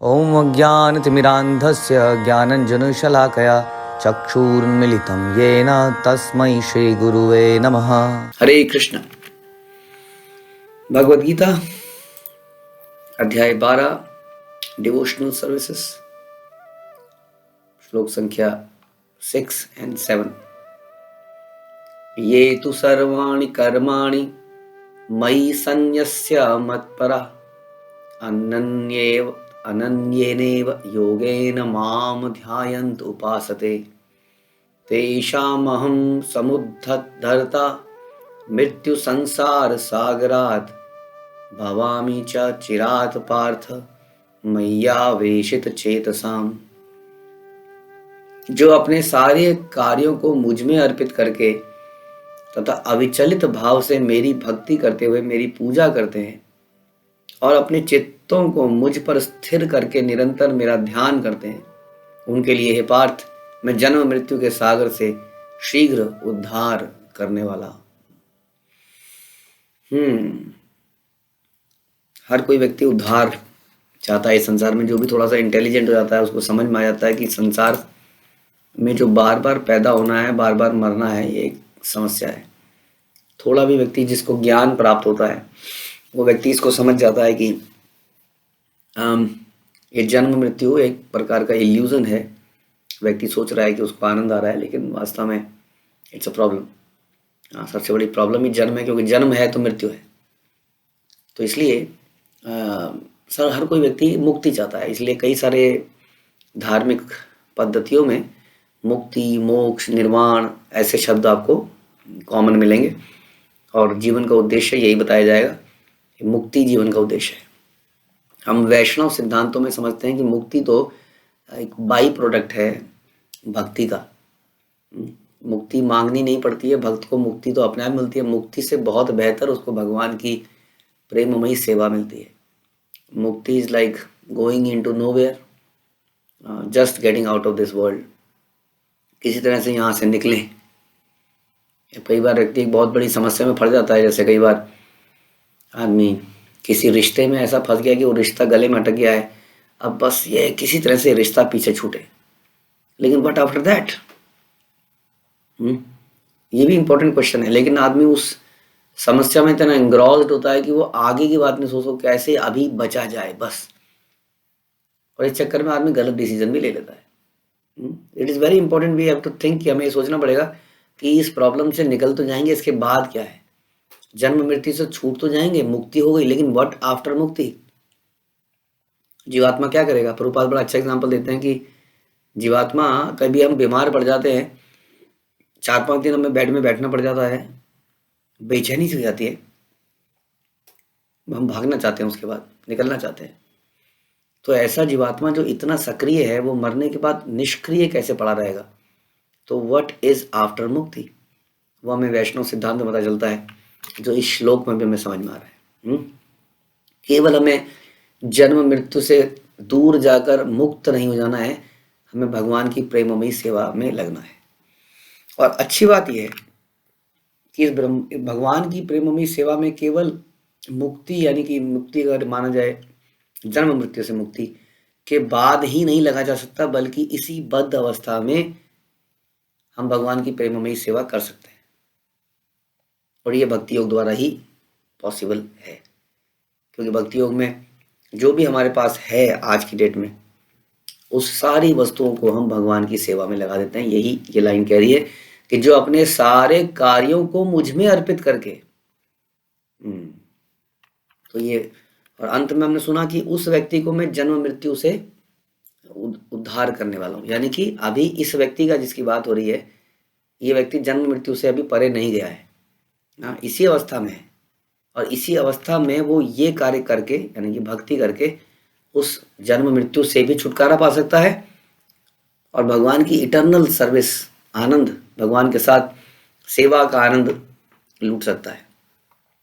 ॐ अज्ञानतिमिरान्धस्य ज्ञानञ्जनशलाकया चक्षुरुन्मिलितं येन तस्मै श्रीगुरुवे नमः। हरे कृष्ण। भगवद गीता अध्याय 12 डिवोशनल सर्विसेज, श्लोक संख्या 6 and 7। ये तु सर्वाणि कर्माणि मयि सन्न्यस्य मत्परा अनन्येनैव योगेन मां ध्यायन्तु उपासते तेषामहं समुद्धर्ता मृत्यु संसार सागरात् भवामि च चिरात् पार्थ मय्यावेशित चेतसाम्। जो अपने सारे कार्यों को मुझ में अर्पित करके तथा अविचलित भाव से मेरी भक्ति करते हुए मेरी पूजा करते हैं और अपने चित्तों को मुझ पर स्थिर करके निरंतर मेरा ध्यान करते हैं, उनके लिए हे पार्थ मैं जन्म मृत्यु के सागर से शीघ्र उद्धार करने वाला। हर कोई व्यक्ति उद्धार चाहता है। इस संसार में जो भी थोड़ा सा इंटेलिजेंट हो जाता है उसको समझ में आ जाता है कि संसार में जो बार बार पैदा होना है, बार बार मरना है, ये एक समस्या है। थोड़ा भी व्यक्ति जिसको ज्ञान प्राप्त होता है वो व्यक्ति इसको समझ जाता है कि ये जन्म मृत्यु एक प्रकार का इल्यूजन है। व्यक्ति सोच रहा है कि उसको आनंद आ रहा है, लेकिन वास्तव में इट्स अ प्रॉब्लम। सबसे बड़ी प्रॉब्लम ही जन्म है, क्योंकि जन्म है तो मृत्यु है। तो इसलिए सर हर कोई व्यक्ति मुक्ति चाहता है। इसलिए कई सारे धार्मिक पद्धतियों में मुक्ति, मोक्ष, निर्वाण ऐसे शब्द आपको कॉमन मिलेंगे और जीवन का उद्देश्य यही बताया जाएगा कि मुक्ति जीवन का उद्देश्य है। हम वैष्णव सिद्धांतों में समझते हैं कि मुक्ति तो एक बाई प्रोडक्ट है भक्ति का। मुक्ति मांगनी नहीं पड़ती है भक्त को, मुक्ति तो अपने आप मिलती है। मुक्ति से बहुत बेहतर उसको भगवान की प्रेममयी सेवा मिलती है। मुक्ति is like going into nowhere, just getting out of this world. किसी तरह से यहाँ से निकले। कई बार व्यक्ति एक बहुत बड़ी समस्या में फंस जाता है। जैसे कई बार आदमी किसी रिश्ते में ऐसा फंस गया कि वो रिश्ता गले में अटक गया है, अब बस ये किसी तरह से रिश्ता पीछे छूटे। लेकिन व्हाट आफ्टर दैट? ये भी इंपॉर्टेंट क्वेश्चन है। लेकिन आदमी उस समस्या में इतना एंग्रॉस्ड होता है कि वो आगे की बात नहीं सोचो कैसे अभी बचा जाए बस, और इस चक्कर में आदमी गलत डिसीजन भी ले लेता है। It is very important, we have to think कि हमें ये सोचना पड़ेगा कि इस प्रॉब्लम से निकल तो जाएंगे, इसके बाद क्या है। जन्म मृत्यु से छूट तो जाएंगे, मुक्ति हो गई, लेकिन व्हाट आफ्टर मुक्ति? जीवात्मा क्या करेगा? प्रभुपाद बड़ा अच्छा एग्जांपल देते हैं कि जीवात्मा कभी हम बीमार पड़ जाते हैं, 4-5 दिन हमें बेड में बैठना पड़ जाता है, बेचैनी सी हो जाती है, हम भागना चाहते हैं, उसके बाद निकलना चाहते हैं। तो ऐसा जीवात्मा जो इतना सक्रिय है वो मरने के बाद निष्क्रिय कैसे पड़ा रहेगा? तो व्हाट इज आफ्टर मुक्ति, वो हमें वैष्णव सिद्धांत में पता चलता है, जो इस श्लोक में भी हमें समझ में आ रहा है। केवल हमें जन्म मृत्यु से दूर जाकर मुक्त नहीं हो जाना है, हमें भगवान की प्रेममयी सेवा में लगना है। और अच्छी बात यह है कि इस भगवान की प्रेममयी सेवा में केवल मुक्ति, यानी कि मुक्ति अगर माना जाए जन्म मृत्यु से मुक्ति के बाद ही नहीं लगा जा सकता, बल्कि इसी बद्ध अवस्था में हम भगवान की प्रेममयी सेवा कर सकते हैं। और ये भक्ति योग द्वारा ही पॉसिबल है, क्योंकि भक्ति योग में जो भी हमारे पास है आज की डेट में, उस सारी वस्तुओं को हम भगवान की सेवा में लगा देते हैं। यही ये लाइन कह रही है कि जो अपने सारे कार्यों को मुझ में अर्पित करके, तो ये, और अंत में हमने सुना कि उस व्यक्ति को मैं जन्म मृत्यु से उद्धार करने वाला हूँ। यानी कि अभी इस व्यक्ति का जिसकी बात हो रही है, ये व्यक्ति जन्म मृत्यु से अभी परे नहीं गया है, इसी अवस्था में है। और इसी अवस्था में वो ये कार्य करके, यानी कि भक्ति करके, उस जन्म मृत्यु से भी छुटकारा पा सकता है और भगवान की इटर्नल सर्विस, आनंद, भगवान के साथ सेवा का आनंद लूट सकता है,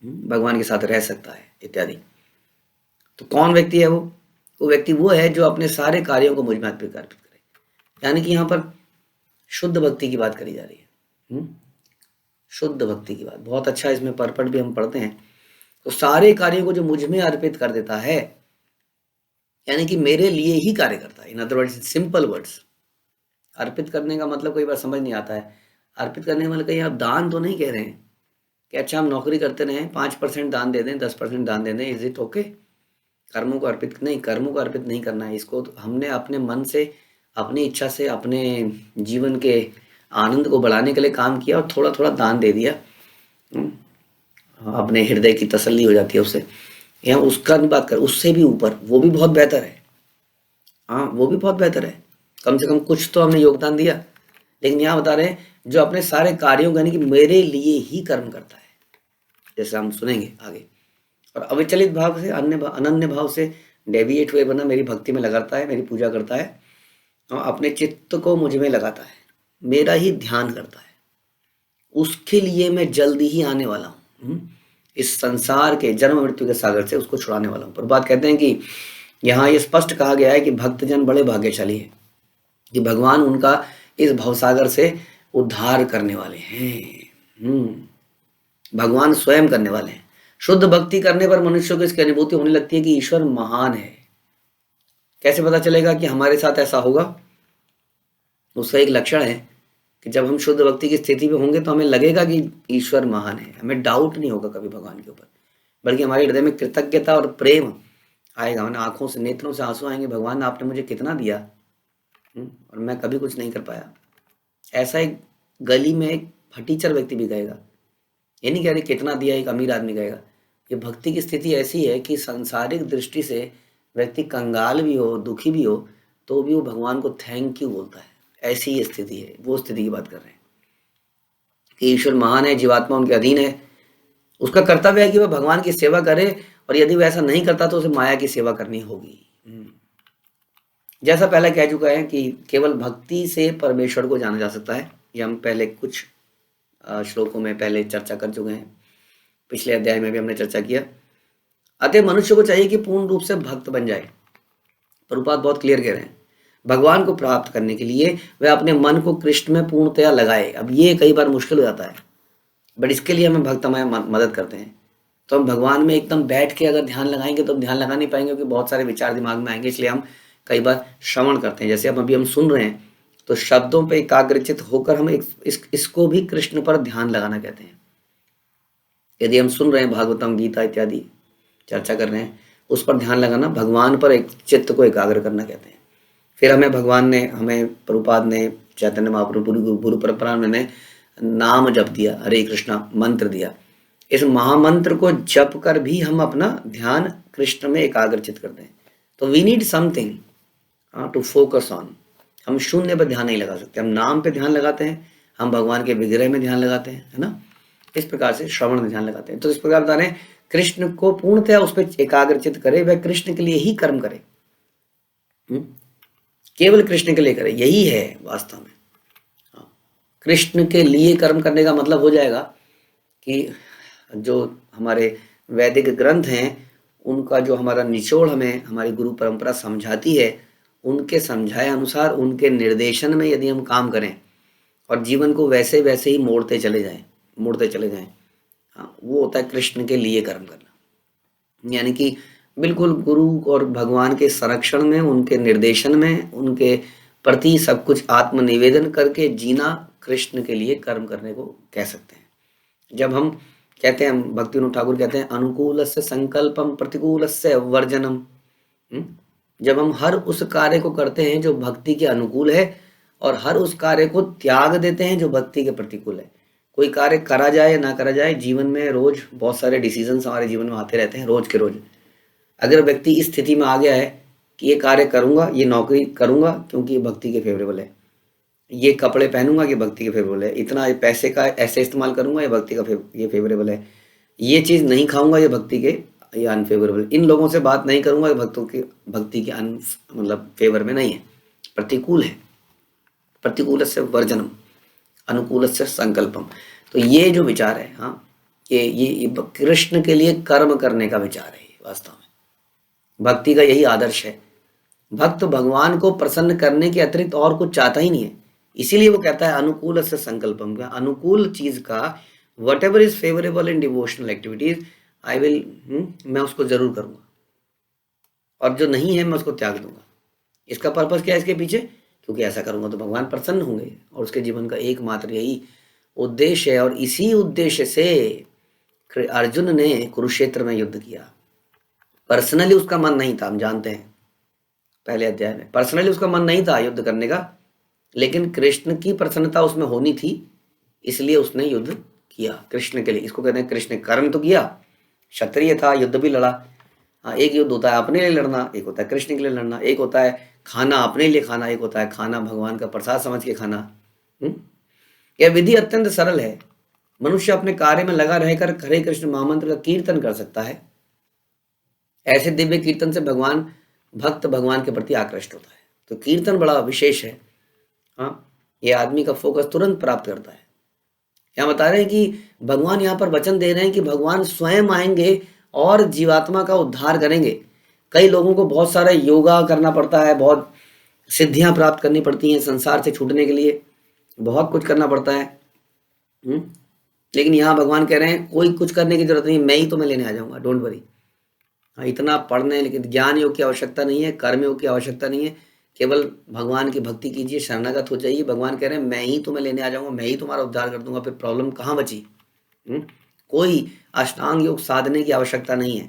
भगवान के साथ रह सकता है इत्यादि। तो कौन व्यक्ति है वो? वो व्यक्ति वो है जो अपने सारे कार्यों को मुझ में अर्पित करे। यानी कि यहाँ पर शुद्ध भक्ति की बात करी जा रही है। शुद्ध भक्ति की बात बहुत अच्छा, इसमें परपट भी हम पढ़ते हैं। तो सारे कार्यों को जो मुझ में अर्पित कर देता है, यानी कि मेरे लिए ही कार्य करता है। In other words, simple words, अर्पित करने का मतलब कई बार समझ नहीं आता है। अर्पित करने का मतलब कहीं आप दान तो नहीं कह रहे हैं कि अच्छा हम नौकरी करते रहें, 5% दान दे दें, 10% दान दे दें, इज इट ओके? कर्मों को अर्पित नहीं, कर्मों को अर्पित नहीं करना है। इसको तो हमने अपने मन से, अपनी इच्छा से, अपने जीवन के आनंद को बढ़ाने के लिए काम किया और थोड़ा थोड़ा दान दे दिया। हम्म, अपने हृदय की तसल्ली हो जाती है उससे। यहाँ उसका नहीं बात कर, उससे भी ऊपर वो भी बहुत बेहतर है। हाँ, वो भी बहुत बेहतर है। कम से कम कुछ तो हमने योगदान दिया। लेकिन यहाँ बता रहे हैं जो अपने सारे कार्यों का, यानी कि मेरे लिए ही कर्म करता है, जैसे हम सुनेंगे आगे। और अविचलित भाव से, अनन्य भाव से डेविएट हुए बना मेरी भक्ति में लगाता है, मेरी पूजा करता है और अपने चित्त को मुझ में लगाता है, मेरा ही ध्यान करता है, उसके लिए मैं जल्दी ही आने वाला हूँ। इस संसार के जन्म मृत्यु के सागर से उसको छुड़ाने वाला हूँ। प्रभुपाद कहते हैं कि यहाँ ये स्पष्ट कहा गया है कि भक्तजन बड़े भाग्यशाली हैं कि भगवान उनका इस भवसागर से उद्धार करने वाले हैं। भगवान स्वयं करने वाले हैं। शुद्ध भक्ति करने पर मनुष्य को इसकी अनुभूति होने लगती है कि ईश्वर महान है। कैसे पता चलेगा कि हमारे साथ ऐसा होगा? उसका एक लक्षण है कि जब हम शुद्ध भक्ति की स्थिति में होंगे तो हमें लगेगा कि ईश्वर महान है, हमें डाउट नहीं होगा कभी भगवान के ऊपर, बल्कि हमारे हृदय में कृतज्ञता और प्रेम आएगा। मैंने आंखों से, नेत्रों से आंसू आएंगे, भगवान आपने मुझे कितना दिया और मैं कभी कुछ नहीं कर पाया। ऐसा एक गली में एक फटीचर व्यक्ति भी कहेगा, ये नहीं कह रही कितना दिया एक अमीर आदमी कहेगा। ये भक्ति की स्थिति ऐसी है कि सांसारिक दृष्टि से व्यक्ति कंगाल भी हो, दुखी भी हो, तो भी वो भगवान को थैंक यू बोलता है। ऐसी ही स्थिति है, वो स्थिति की बात कर रहे हैं कि ईश्वर महान है, जीवात्मा उनके अधीन है, उसका कर्तव्य है कि वह भगवान की सेवा करे, और यदि वह ऐसा नहीं करता तो उसे माया की सेवा करनी होगी। जैसा पहले कह चुका है कि केवल भक्ति से परमेश्वर को जाना जा सकता है। ये हम पहले कुछ श्लोकों में पहले चर्चा कर चुके हैं, पिछले अध्याय में भी हमने चर्चा किया। अतः मनुष्य को चाहिए कि पूर्ण रूप से भक्त बन जाए। प्रभुपाद बहुत क्लियर कह रहे हैं, भगवान को प्राप्त करने के लिए वह अपने मन को कृष्ण में पूर्णतया लगाए। अब ये कई बार मुश्किल हो जाता है, बट इसके लिए हमें भक्त हमें मदद करते हैं। तो हम भगवान में एकदम बैठ के अगर ध्यान लगाएंगे तो हम ध्यान लगा नहीं पाएंगे, क्योंकि बहुत सारे विचार दिमाग में आएंगे। इसलिए हम कई बार श्रवण करते हैं, जैसे अब अभी हम सुन रहे हैं तो शब्दों पे एकाग्रचित होकर हम इसको भी कृष्ण पर ध्यान लगाना कहते हैं। यदि हम सुन रहे हैं भागवतम, गीता इत्यादि चर्चा कर रहे हैं, उस पर ध्यान लगाना, भगवान पर एक चित्त को एकाग्र करना कहते हैं। फिर हमें भगवान ने, हमें प्रभुपाद ने, चैतन्य महाप्रभु गुरु परंपरा ने नाम जप दिया, हरे कृष्णा मंत्र दिया। इस महामंत्र को जप कर भी हम अपना ध्यान कृष्ण में एकाग्रचित करते हैं। तो we need something to focus on. हम शून्य पर ध्यान नहीं लगा सकते, हम नाम पे ध्यान लगाते हैं, हम भगवान के विग्रह में ध्यान लगाते हैं, है ना। इस प्रकार से श्रवण में ध्यान लगाते हैं। तो इस प्रकार बता रहे हैं, कृष्ण को पूर्णतया उस पर एकाग्रचित करे, वह कृष्ण के लिए ही कर्म करे, केवल कृष्ण के लिए करे। यही है वास्तव में कृष्ण के लिए कर्म करने का मतलब हो जाएगा कि जो हमारे वैदिक ग्रंथ हैं उनका जो हमारा निचोड़ हमें हमारी गुरु परंपरा समझाती है, उनके समझाए अनुसार, उनके निर्देशन में यदि हम काम करें और जीवन को वैसे वैसे ही मोड़ते चले जाएं, हाँ, वो होता है कृष्ण के लिए कर्म करना। यानी कि बिल्कुल गुरु और भगवान के संरक्षण में, उनके निर्देशन में, उनके प्रति सब कुछ आत्मनिवेदन करके जीना कृष्ण के लिए कर्म करने को कह सकते हैं। जब हम कहते हैं, भक्ति विनोद ठाकुर कहते हैं, अनुकूलस्य संकल्पम प्रतिकूलस्य वर्जनम। जब हम हर उस कार्य को करते हैं जो भक्ति के अनुकूल है और हर उस कार्य को त्याग देते हैं जो भक्ति के प्रतिकूल है। कोई कार्य करा जाए या ना करा जाए, जीवन में रोज बहुत सारे डिसीजंस हमारे जीवन में आते रहते हैं, रोज के रोज। अगर व्यक्ति इस स्थिति में आ गया है कि ये कार्य करूंगा, ये नौकरी करूंगा क्योंकि ये भक्ति के फेवरेबल है, ये कपड़े पहनूंगा ये भक्ति के फेवरेबल है, इतना पैसे का ऐसे इस्तेमाल करूंगा ये भक्ति का ये फेवरेबल है, ये चीज़ नहीं खाऊंगा ये भक्ति के ये अनफेवरेबल, इन लोगों से बात नहीं करूंगा ये भक्ति के मतलब फेवर में नहीं है, प्रतिकूल है। प्रतिकूल से वर्जनम, अनुकूल से संकल्पम। तो ये जो विचार है, हाँ, ये कृष्ण के लिए कर्म करने का विचार है। वास्तव में भक्ति का यही आदर्श है। भक्त भगवान को प्रसन्न करने के अतिरिक्त और कुछ चाहता ही नहीं है। इसीलिए वो कहता है अनुकूल से संकल्पम, का अनुकूल चीज का, what ever is favourable in devotional activities, I will, मैं उसको जरूर करूंगा। और जो नहीं है मैं उसको त्याग दूंगा। इसका पर्पस क्या है इसके पीछे? क्योंकि ऐसा करूंगा तो भगवान प्रसन्न होंगे और उसके जीवन का एकमात्र यही उद्देश्य है। और इसी उद्देश्य से अर्जुन ने कुरुक्षेत्र में युद्ध किया। पर्सनली उसका मन नहीं था, हम जानते हैं पहले अध्याय में, पर्सनली उसका मन नहीं था युद्ध करने का, लेकिन कृष्ण की प्रसन्नता उसमें होनी थी, इसलिए उसने युद्ध किया कृष्ण के लिए। इसको कहते हैं कृष्ण कर्म तो किया, क्षत्रिय था, युद्ध भी लड़ा। हाँ, एक युद्ध होता है अपने लिए लड़ना, एक होता है कृष्ण के लिए लड़ना, एक होता है खाना अपने लिए खाना, एक होता है खाना भगवान का प्रसाद समझ के खाना। यह विधि अत्यंत सरल है। मनुष्य अपने कार्य में लगा रहकर हरे कृष्ण महामंत्र का कीर्तन कर सकता है। ऐसे दिव्य कीर्तन से भक्त भगवान के प्रति आकृष्ट होता है। तो कीर्तन बड़ा विशेष है। हाँ, ये आदमी का फोकस तुरंत प्राप्त करता है। यहाँ बता रहे हैं कि भगवान यहाँ पर वचन दे रहे हैं कि भगवान स्वयं आएंगे और जीवात्मा का उद्धार करेंगे। कई लोगों को बहुत सारा योगा करना पड़ता है, बहुत सिद्धियां प्राप्त करनी पड़ती हैं संसार से छूटने के लिए, बहुत कुछ करना पड़ता है। लेकिन यहाँ भगवान कह रहे हैं कोई कुछ करने की जरूरत नहीं, मैं ही तुम्हें लेने आ जाऊंगा, डोंट वरी। हाँ, इतना पढ़ने, लेकिन ज्ञान योग की आवश्यकता नहीं है, कर्म योग की आवश्यकता नहीं है, केवल भगवान की भक्ति कीजिए, शरणागत हो जाइए। भगवान कह रहे हैं मैं ही तुम्हें लेने आ जाऊंगा, मैं ही तुम्हारा उद्धार कर दूंगा, फिर प्रॉब्लम कहाँ बची? कोई अष्टांग योग साधने की आवश्यकता नहीं है।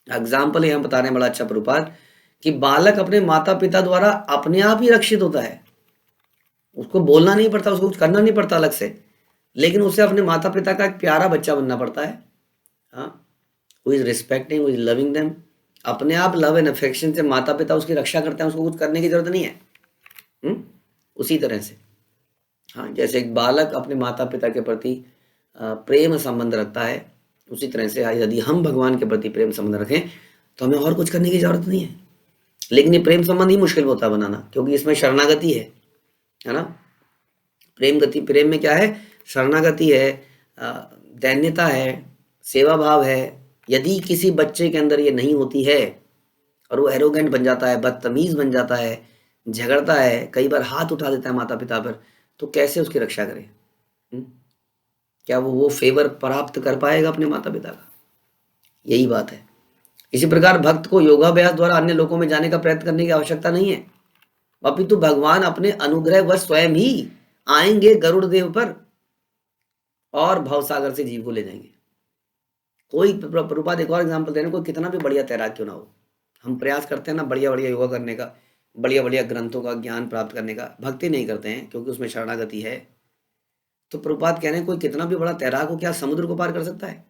एग्जाम्पल यहाँ बता रहे हैं बड़ा अच्छा प्रभुपाद कि बालक अपने माता पिता द्वारा अपने आप ही रक्षित होता है, उसको बोलना नहीं पड़ता, उसको कुछ करना नहीं पड़ता अलग से, लेकिन उसे अपने माता पिता का एक प्यारा बच्चा बनना पड़ता है। हाँ, who is respecting, who is loving them, अपने आप लव एंड अफेक्शन से माता पिता उसकी रक्षा करते हैं, उसको कुछ करने की जरूरत नहीं है। उसी तरह से हाँ, जैसे एक बालक अपने माता पिता के प्रति प्रेम संबंध रखता है, उसी तरह से यदि हम भगवान के प्रति प्रेम संबंध रखें तो हमें और कुछ करने की जरूरत नहीं है। लेकिन ये प्रेम संबंध ही मुश्किल होता है बनाना, क्योंकि इसमें शरणागति है ना। प्रेम में क्या है? शरणागति है, दैन्यता है, सेवा भाव है। यदि किसी बच्चे के अंदर ये नहीं होती है और वो एरोगेंट बन जाता है, बदतमीज बन जाता है, झगड़ता है, कई बार हाथ उठा देता है माता पिता पर, तो कैसे उसकी रक्षा करें? क्या वो फेवर प्राप्त कर पाएगा अपने माता पिता का? यही बात है। इसी प्रकार भक्त को योगाभ्यास द्वारा अन्य लोकों में जाने का प्रयत्न करने की आवश्यकता नहीं है, अपितु भगवान अपने अनुग्रह वश स्वयं ही आएंगे गरुड़ देव पर और भवसागर से जीव को ले जाएंगे। कोई प्रभुपाद एक और एग्जाम्पल दे रहे हैं, कोई कितना भी बढ़िया तैराक क्यों ना हो, हम प्रयास करते हैं ना बढ़िया बढ़िया योगा करने का, बढ़िया बढ़िया ग्रंथों का ज्ञान प्राप्त करने का, भक्ति नहीं करते हैं क्योंकि उसमें शरणागति है। तो प्रभुपाद कह रहे हैं कोई कितना भी बड़ा तैराक हो, क्या समुद्र को पार कर सकता है?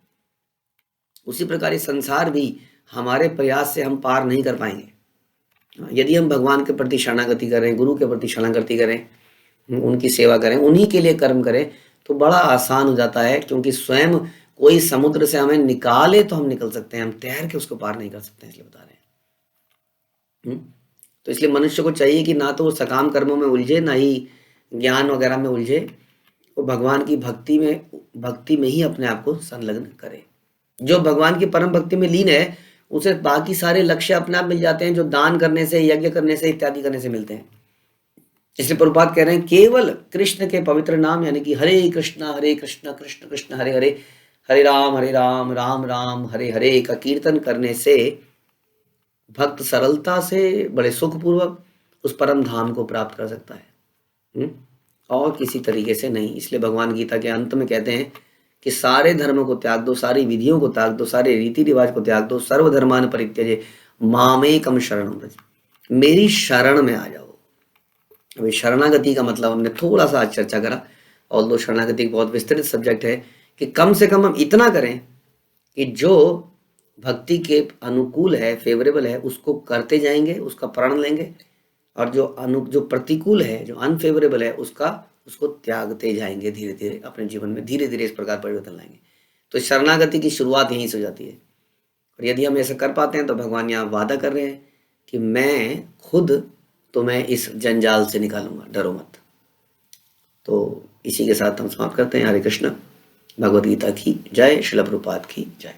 उसी प्रकार ये संसार भी हमारे प्रयास से हम पार नहीं कर पाएंगे। यदि हम भगवान के प्रति शरणागति करें, गुरु के प्रति शरणागति करें, उनकी सेवा करें, उन्हीं के लिए कर्म करें, तो बड़ा आसान हो जाता है। क्योंकि स्वयं कोई समुद्र से हमें निकाले तो हम निकल सकते हैं, हम तैर के उसको पार नहीं कर सकते, इसलिए बता रहे हैं। तो इसलिए मनुष्य को चाहिए कि ना तो वो सकाम कर्मों में उलझे, ना ही ज्ञान वगैरह में उलझे, वो भगवान की भक्ति में ही अपने आप को संलग्न करे। जो भगवान की परम भक्ति में लीन है उसे बाकी सारे लक्ष्य अपने आप मिल जाते हैं, जो दान करने से, यज्ञ करने से, इत्यादि करने से मिलते हैं। इसलिए प्रभुपाद कह रहे हैं केवल कृष्ण के पवित्र नाम यानी कि हरे कृष्ण कृष्ण कृष्ण हरे हरे, हरे राम राम राम हरे हरे का कीर्तन करने से भक्त सरलता से, बड़े सुखपूर्वक उस परम धाम को प्राप्त कर सकता है, और किसी तरीके से नहीं। इसलिए भगवान गीता के अंत में कहते हैं कि सारे धर्मों को त्याग दो, सारी विधियों को त्याग दो, सारे रीति रिवाज को त्याग दो, सर्वधर्मान परित्यजे मामेकम शरणं व्रज, मेरी शरण में आ जाओ। अभी शरणागति का मतलब हमने थोड़ा सा आज चर्चा करा, और दो शरणागति बहुत विस्तृत सब्जेक्ट है कि कम से कम हम इतना करें कि जो भक्ति के अनुकूल है, फेवरेबल है, उसको करते जाएंगे, उसका प्रण लेंगे, और जो प्रतिकूल है, जो अनफेवरेबल है, उसको त्यागते जाएंगे धीरे धीरे अपने जीवन में, धीरे धीरे इस प्रकार परिवर्तन लाएंगे। तो शरणागति की शुरुआत यहीं से हो जाती है। और यदि हम ऐसा कर पाते हैं तो भगवान यहाँ वादा कर रहे हैं कि मैं खुद तुम्हें इस जंजाल से निकालूंगा, डरो मत। तो इसी के साथ हम समाप्त करते हैं। हरे कृष्ण। भगवद गीता की जय। श्रील प्रभुपाद की जय।